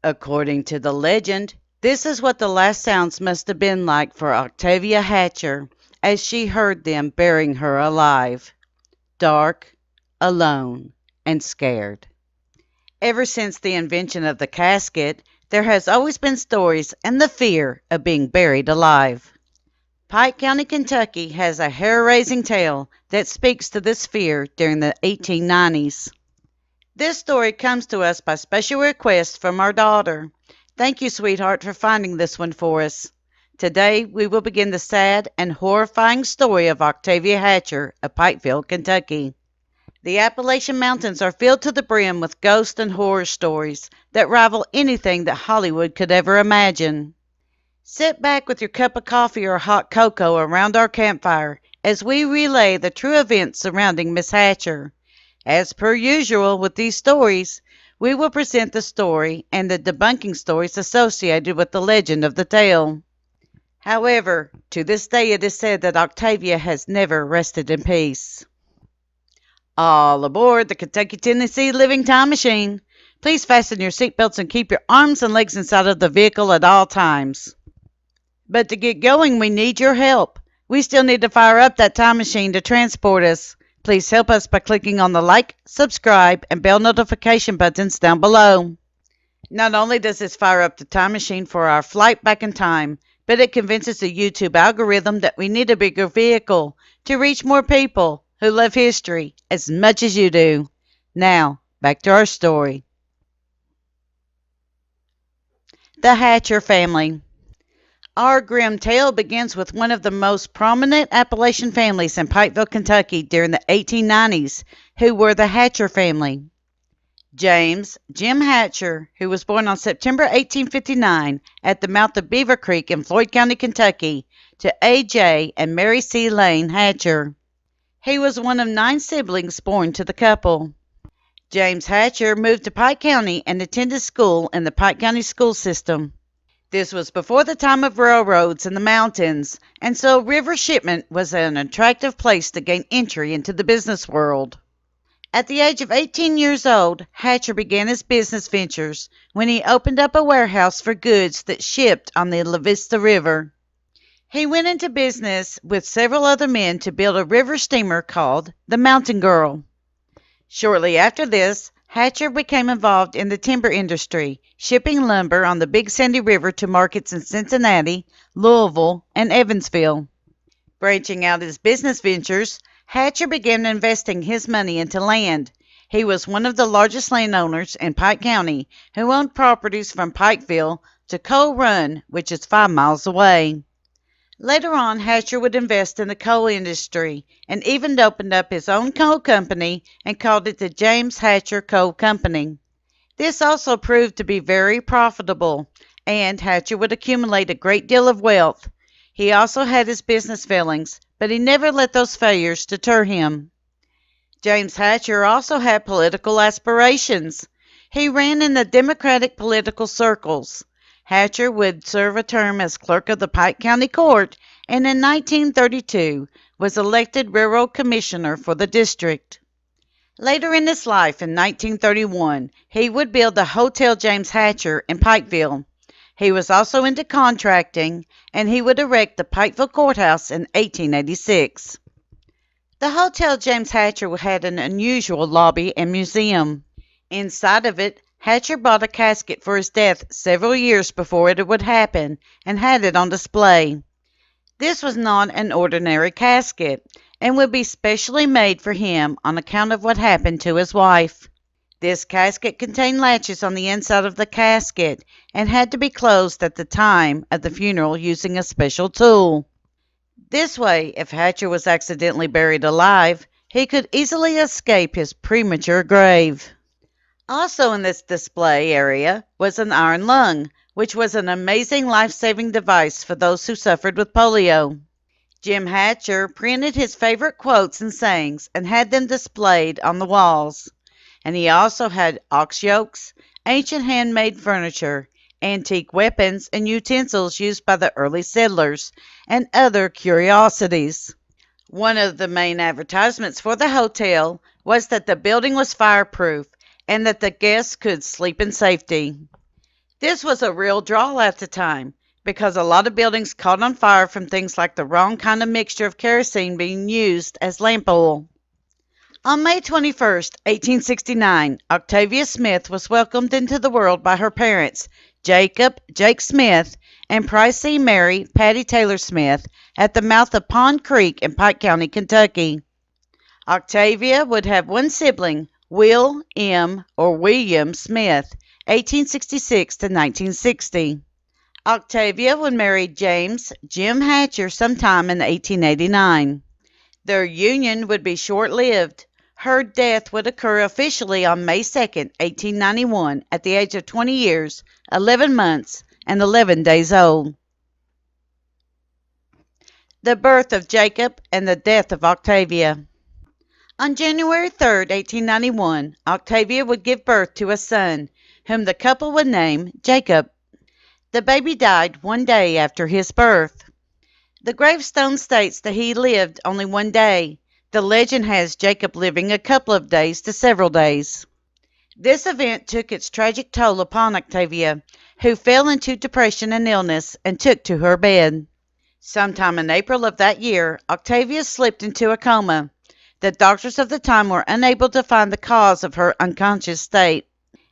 According to the legend, this is what the last sounds must have been like for Octavia Hatcher as she heard them burying her alive, dark, alone, and scared. Ever since the invention of the casket, there has always been stories and the fear of being buried alive. Pike County, Kentucky has a hair-raising tale that speaks to this fear during the 1890s. This story comes to us by special request from our daughter. Thank you, sweetheart, for finding this one for us. Today, we will begin the sad and horrifying story of Octavia Hatcher of Pikeville, Kentucky. The Appalachian Mountains are filled to the brim with ghost and horror stories that rival anything that Hollywood could ever imagine. Sit back with your cup of coffee or hot cocoa around our campfire as we relay the true events surrounding Miss Hatcher. As per usual with these stories, we will present the story and the debunking stories associated with the legend of the tale. However, to this day it is said that Octavia has never rested in peace. All aboard the Kentucky Tennessee Living Time Machine. Please fasten your seatbelts and keep your arms and legs inside of the vehicle at all times. But to get going, we need your help. We still need to fire up that time machine to transport us. Please help us by clicking on the like, subscribe, and bell notification buttons down below. Not only does this fire up the time machine for our flight back in time, but it convinces the YouTube algorithm that we need a bigger vehicle to reach more people who love history as much as you do. Now, back to our story. The Hatcher family. Our grim tale begins with one of the most prominent Appalachian families in Pikeville, Kentucky during the 1890s, who were the Hatcher family. James Jim Hatcher, who was born on September 1859 at the mouth of Beaver Creek in Floyd County, Kentucky, to A.J. and Mary C. Lane Hatcher. He was one of 9 siblings born to the couple. James Hatcher moved to Pike County and attended school in the Pike County school system. This was before the time of railroads in the mountains, and so river shipment was an attractive place to gain entry into the business world. At the age of 18 years old, Hatcher began his business ventures when he opened up a warehouse for goods that shipped on the La Vista River. He went into business with several other men to build a river steamer called the Mountain Girl. Shortly after this, Hatcher became involved in the timber industry, shipping lumber on the Big Sandy River to markets in Cincinnati, Louisville, and Evansville. Branching out his business ventures, Hatcher began investing his money into land. He was one of the largest landowners in Pike County who owned properties from Pikeville to Coal Run, which is 5 miles away. Later on, Hatcher would invest in the coal industry and even opened up his own coal company and called it the James Hatcher Coal Company. This also proved to be very profitable, and Hatcher would accumulate a great deal of wealth. He also had his business failings, but he never let those failures deter him. James Hatcher also had political aspirations. He ran in the Democratic political circles. Hatcher would serve a term as clerk of the Pike County Court and in 1932 was elected railroad commissioner for the district. Later in his life, in 1931, he would build the Hotel James Hatcher in Pikeville. He was also into contracting, and he would erect the Pikeville Courthouse in 1886. The Hotel James Hatcher had an unusual lobby and museum. Inside of it, Hatcher bought a casket for his death several years before it would happen and had it on display. This was not an ordinary casket and would be specially made for him on account of what happened to his wife. This casket contained latches on the inside of the casket and had to be closed at the time of the funeral using a special tool. This way, if Hatcher was accidentally buried alive, he could easily escape his premature grave. Also in this display area was an iron lung, which was an amazing life-saving device for those who suffered with polio. Jim Hatcher printed his favorite quotes and sayings and had them displayed on the walls. And he also had ox yokes, ancient handmade furniture, antique weapons and utensils used by the early settlers, and other curiosities. One of the main advertisements for the hotel was that the building was fireproof and that the guests could sleep in safety. This was a real draw at the time because a lot of buildings caught on fire from things like the wrong kind of mixture of kerosene being used as lamp oil. On May 21st, 1869, Octavia Smith was welcomed into the world by her parents, Jacob Jake Smith and Pricey Mary Patty Taylor Smith, at the mouth of Pond Creek in Pike County, Kentucky. Octavia would have one sibling, Will M. or William Smith, 1866 to 1960. Octavia would marry James Jim Hatcher sometime in 1889. Their union would be short-lived. Her death would occur officially on May 2nd, 1891, at the age of 20 years, 11 months, and 11 days old. The birth of Jacob and the death of Octavia. On January 3rd, 1891, Octavia would give birth to a son, whom the couple would name Jacob. The baby died one day after his birth. The gravestone states that he lived only one day. The legend has Jacob living a couple of days to several days. This event took its tragic toll upon Octavia, who fell into depression and illness and took to her bed. Sometime in April of that year, Octavia slipped into a coma. The doctors of the time were unable to find the cause of her unconscious state.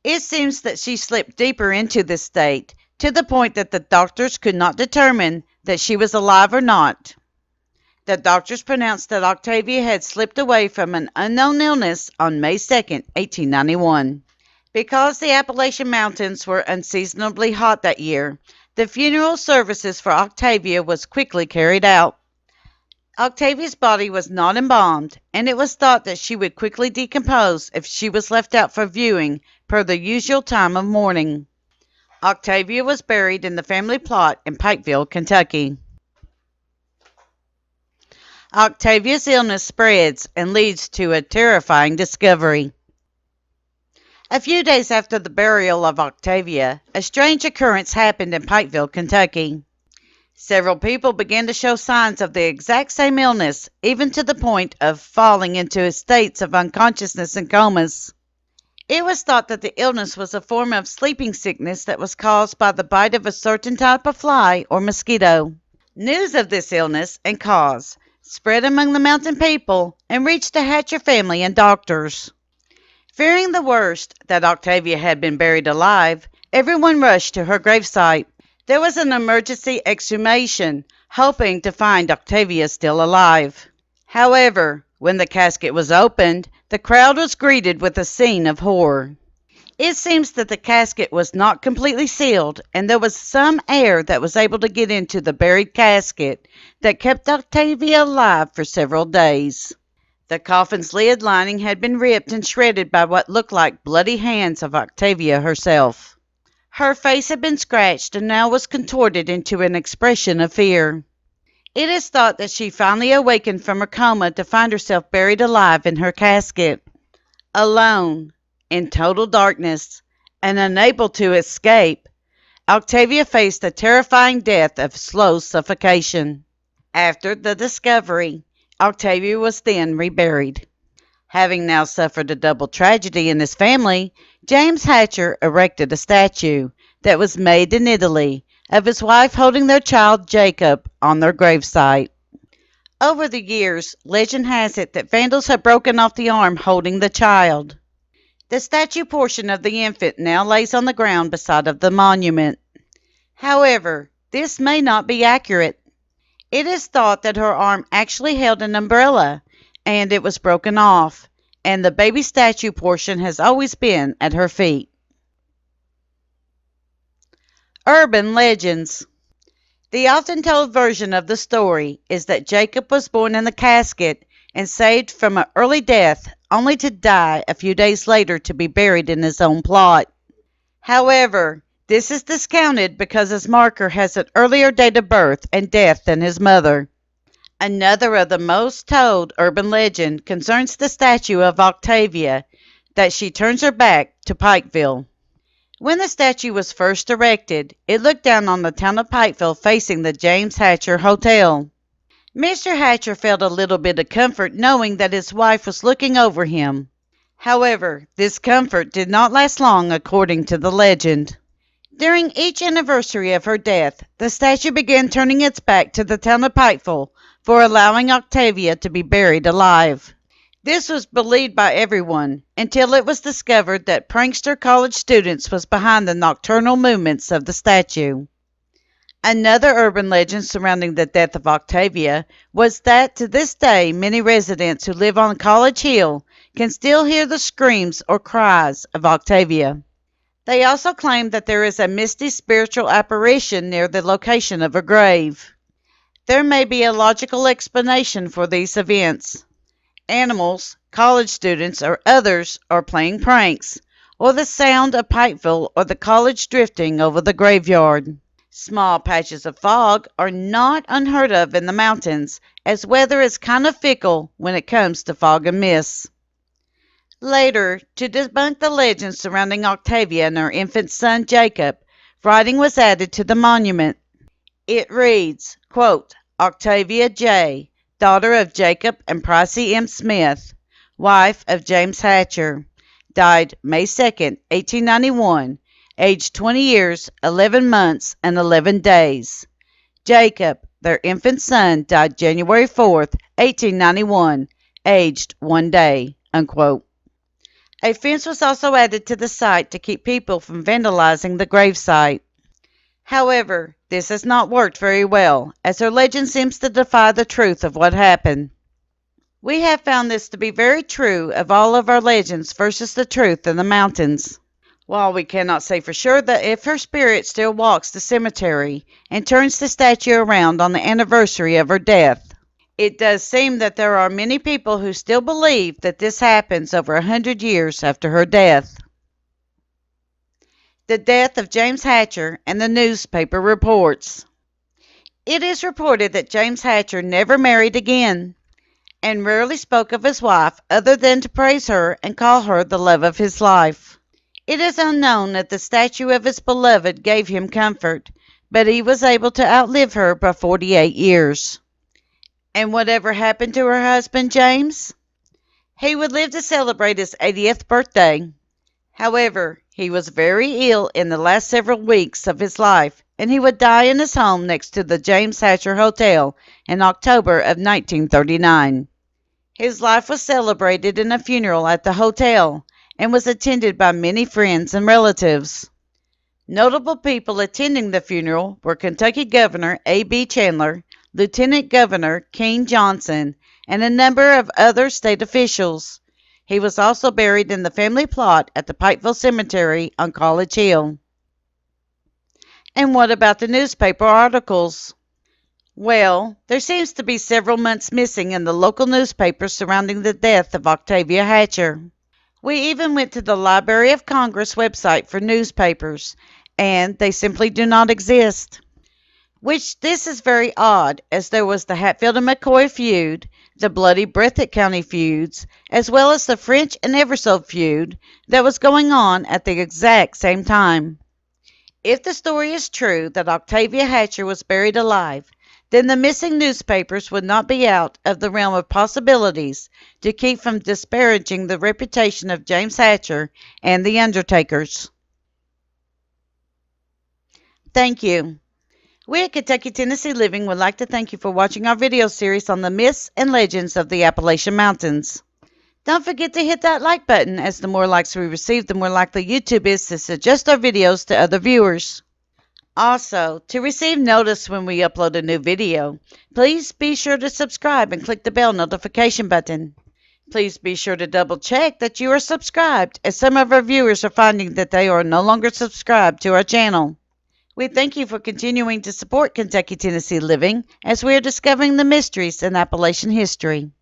It seems that she slipped deeper into this state, to the point that the doctors could not determine that she was alive or not. The doctors pronounced that Octavia had slipped away from an unknown illness on May 2nd, 1891. Because the Appalachian Mountains were unseasonably hot that year, the funeral services for Octavia was quickly carried out. Octavia's body was not embalmed, and it was thought that she would quickly decompose if she was left out for viewing per the usual time of mourning. Octavia was buried in the family plot in Pikeville, Kentucky. Octavia's illness spreads and leads to a terrifying discovery. A few days after the burial of Octavia, a strange occurrence happened in Pikeville, Kentucky. Several people began to show signs of the exact same illness, even to the point of falling into states of unconsciousness and comas. It was thought that the illness was a form of sleeping sickness that was caused by the bite of a certain type of fly or mosquito. News of this illness and cause spread among the mountain people and reached the Hatcher family and doctors. Fearing the worst, that Octavia had been buried alive, everyone rushed to her gravesite. There was an emergency exhumation, hoping to find Octavia still alive. However, when the casket was opened, the crowd was greeted with a scene of horror. It seems that the casket was not completely sealed, and there was some air that was able to get into the buried casket that kept Octavia alive for several days. The coffin's lid lining had been ripped and shredded by what looked like bloody hands of Octavia herself. Her face had been scratched and now was contorted into an expression of fear. It is thought that she finally awakened from her coma to find herself buried alive in her casket. Alone, in total darkness, and unable to escape, Octavia faced a terrifying death of slow suffocation. After the discovery, Octavia was then reburied. Having now suffered a double tragedy in his family, James Hatcher erected a statue that was made in Italy of his wife holding their child Jacob on their gravesite. Over the years, legend has it that vandals have broken off the arm holding the child. The statue portion of the infant now lays on the ground beside of the monument. However, this may not be accurate. It is thought that her arm actually held an umbrella, and it was broken off, and the baby statue portion has always been at her feet. Urban legends. The often told version of the story is that Jacob was born in the casket and saved from an early death, only to die a few days later to be buried in his own plot. However, this is discounted because his marker has an earlier date of birth and death than his mother. Another of the most told urban legend concerns the statue of Octavia, that she turns her back to Pikeville. When the statue was first erected, it looked down on the town of Pikeville facing the James Hatcher Hotel. Mr. Hatcher felt a little bit of comfort knowing that his wife was looking over him. However, this comfort did not last long according to the legend. During each anniversary of her death, the statue began turning its back to the town of Pikeville for allowing Octavia to be buried alive. This was believed by everyone until it was discovered that prankster college students was behind the nocturnal movements of the statue. Another urban legend surrounding the death of Octavia was that to this day many residents who live on College Hill can still hear the screams or cries of Octavia. They also claim that there is a misty spiritual apparition near the location of her grave. There may be a logical explanation for these events. Animals, college students, or others are playing pranks, or the sound of Pikeville or the college drifting over the graveyard. Small patches of fog are not unheard of in the mountains, as weather is kind of fickle when it comes to fog and mist. Later, to debunk the legend surrounding Octavia and her infant son Jacob, writing was added to the monument. It reads, quote, Octavia J., daughter of Jacob and Pricey M. Smith, wife of James Hatcher, died May 2, 1891, aged 20 years, 11 months, and 11 days. Jacob, their infant son, died January 4, 1891, aged 1 day, unquote. A fence was also added to the site to keep people from vandalizing the gravesite. However, this has not worked very well, as her legend seems to defy the truth of what happened. We have found this to be very true of all of our legends versus the truth in the mountains. While we cannot say for sure that if her spirit still walks the cemetery and turns the statue around on the anniversary of her death, it does seem that there are many people who still believe that this happens over 100 years after her death. The death of James Hatcher and the newspaper reports. It is reported that James Hatcher never married again and rarely spoke of his wife other than to praise her and call her the love of his life. It is unknown if the statue of his beloved gave him comfort, but he was able to outlive her by 48 years. And whatever happened to her husband, James? He would live to celebrate his 80th birthday. However, he was very ill in the last several weeks of his life, and he would die in his home next to the James Hatcher Hotel in October of 1939. His life was celebrated in a funeral at the hotel and was attended by many friends and relatives. Notable people attending the funeral were Kentucky Governor A.B. Chandler, Lieutenant Governor King Johnson, and a number of other state officials. He was also buried in the family plot at the Pikeville Cemetery on College Hill. And what about the newspaper articles? Well, there seems to be several months missing in the local newspapers surrounding the death of Octavia Hatcher. We even went to the Library of Congress website for newspapers, and they simply do not exist. Which this is very odd, as there was the Hatfield and McCoy feud, the bloody Breathitt County feuds, as well as the French and Eversole feud that was going on at the exact same time. If the story is true that Octavia Hatcher was buried alive, then the missing newspapers would not be out of the realm of possibilities to keep from disparaging the reputation of James Hatcher and the Undertakers. Thank you. We at Kentucky Tennessee Living would like to thank you for watching our video series on the myths and legends of the Appalachian Mountains. Don't forget to hit that like button, as the more likes we receive, the more likely YouTube is to suggest our videos to other viewers. Also, to receive notice when we upload a new video, please be sure to subscribe and click the bell notification button. Please be sure to double check that you are subscribed, as some of our viewers are finding that they are no longer subscribed to our channel. We thank you for continuing to support Kentucky Tennessee Living as we are discovering the mysteries in Appalachian history.